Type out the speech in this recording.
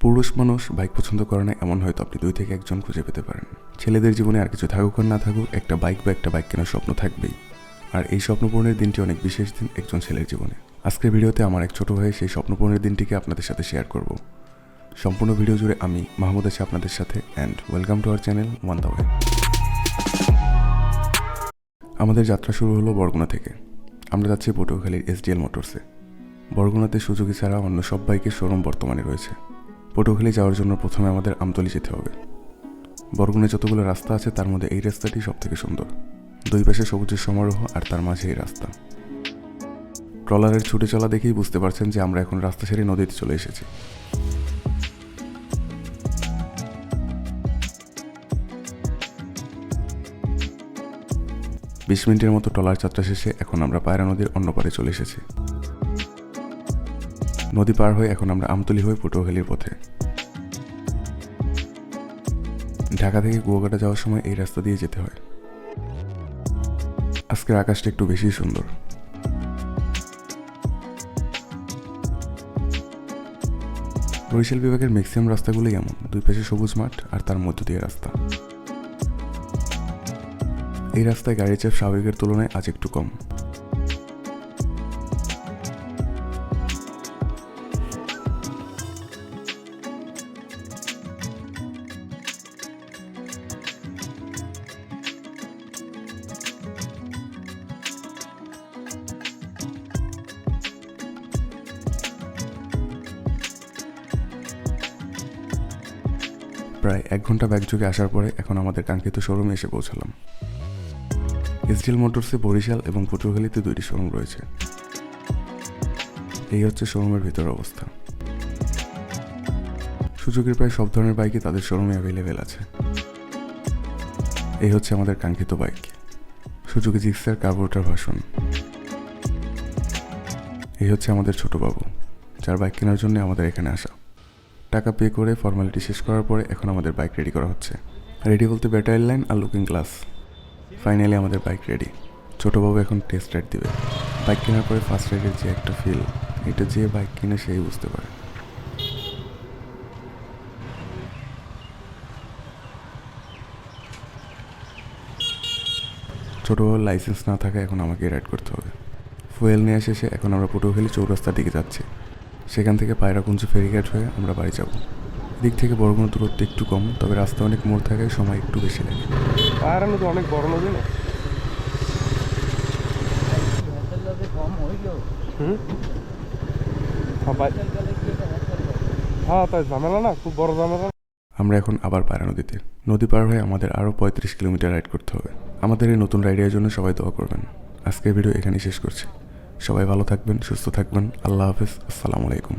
পুরুষ মানুষ বাইক পছন্দ করে না এমন হয়তো আপনি 2 থেকে 1 জন খুঁজে পেতে পারেন। ছেলেদের জীবনে আর কিছু থাকুক আর না থাকুক একটা বাইক কেনার স্বপ্ন থাকবেই। আর এই স্বপ্ন পূরণের দিনটি অনেক বিশেষ দিন একজন ছেলের জীবনে। আজকের ভিডিওতে আমার এক ছোট ভাই সেই স্বপ্ন পূরণের দিনটিকে আপনাদের সাথে শেয়ার করব। সম্পূর্ণ ভিডিও জুড়ে আমি মাহমুদ আছি আপনাদের সাথে and welcome to our channel one the way. আমাদের যাত্রা শুরু হলো বরগুনা থেকে। আমরা যাচ্ছি পটুয়াখালীর SDL মোটরসে। বরগুনাতে সুজুকি ছাড়া অন্য সব বাইকের শোরুম বর্তমানে রয়েছে। পটুয়াখালী যাওয়ার জন্য প্রথমে আমাদের আমতলী যেতে হবে। বরগুনায় যতগুলো রাস্তা আছে তার মধ্যে এই রাস্তাটি সবথেকে সুন্দর। দুই পাশে সবুজের সমারোহ আর তার মাঝে এই রাস্তা। ট্রলারের ছুটে চলা দেখেই বুঝতে পারছেন যে আমরা এখন রাস্তা ছেড়ে নদীতে চলে এসেছি। 20 মিনিটের মতো ট্রলার যাত্রা শেষে এখন আমরা পায়রা নদীর অন্য পারে চলে এসেছি। নদী পার হয়ে এখন আমরা আমতলী হয়ে পটুয়াখালীর পথে। ঢাকা থেকে কুয়াকাটা যাওয়ার সময় এই রাস্তা দিয়ে যেতে হয়। আজকের আকাশটা একটু বেশি সুন্দর। বরিশাল বিভাগের ম্যাক্সিমাম রাস্তাগুলোই এমন, দুই পাশে সবুজ মাঠ আর তার মধ্য দিয়ে রাস্তা। এই রাস্তায় গাড়ির চাপ স্বাভাবিকের তুলনায় আজ একটু কম। প্রায় 1 ঘন্টা ব্যাকযোগে আসার পরে এখন আমাদের কাঙ্ক্ষিত শোরুমে এসে পৌঁছালাম। SDL মোটরসে বরিশাল এবং পটুয়াখালীতে 2টি শোরুম রয়েছে। এই হচ্ছে শোরুমের ভিতর অবস্থা। সুজুকির প্রায় সব ধরনের বাইকই তাদের শোরুমে অ্যাভেলেবেল আছে। এই হচ্ছে আমাদের কাঙ্ক্ষিত bike, Suzuki Gixxer carburettor version. এই হচ্ছে আমাদের ছোট বাবু, যার বাইক কেনার জন্য আমাদের এখানে আসা। টাকা পে করে ফর্মালিটি শেষ করার পরে এখন আমাদের বাইক রেডি করা হচ্ছে। রেডি বলতে battery line are looking glass. Finally আমাদের বাইক রেডি। ছোটোবাবু এখন টেস্ট রাইড দিবে। বাইক কেনার পরে ফার্স্ট রাইডের যে একটা ফিল, এটা যে বাইক কিনে সেই বুঝতে পারে। ছোটোবাবুর লাইসেন্স না থাকা এখন আমাকে রাইড করতে হবে। ফুয়েল নিয়ে শেষে এখন আমরা পটুয়াখালী চৌরাস্তার দিকে যাচ্ছি। সেখান থেকে পায়রাকুঞ্জ ফেরিঘাট হয়ে আমরা বাড়ি যাব। এদিক থেকে বরগুনা দূরত্ব একটু কম, তবে রাস্তা অনেক মোড় থাকায় সময় একটু বেশি লাগে। পায়রা নদী অনেক বড় নদী না? হ্যাঁ, তাই ঝামেলা না, খুব বড় ঝামেলা। আমরা এখন আবার পায়রা নদীতে। নদী পার হয়ে আমাদের আরও 35 কিলোমিটার রাইড করতে হবে। আমাদের এই নতুন রাইডের জন্য সবাই দোয়া করবেন। আজকের ভিডিও এখানেই শেষ করছি। সবাই ভালো থাকবেন, সুস্থ থাকবেন। আল্লাহ হাফেজ, আসসালামু আলাইকুম।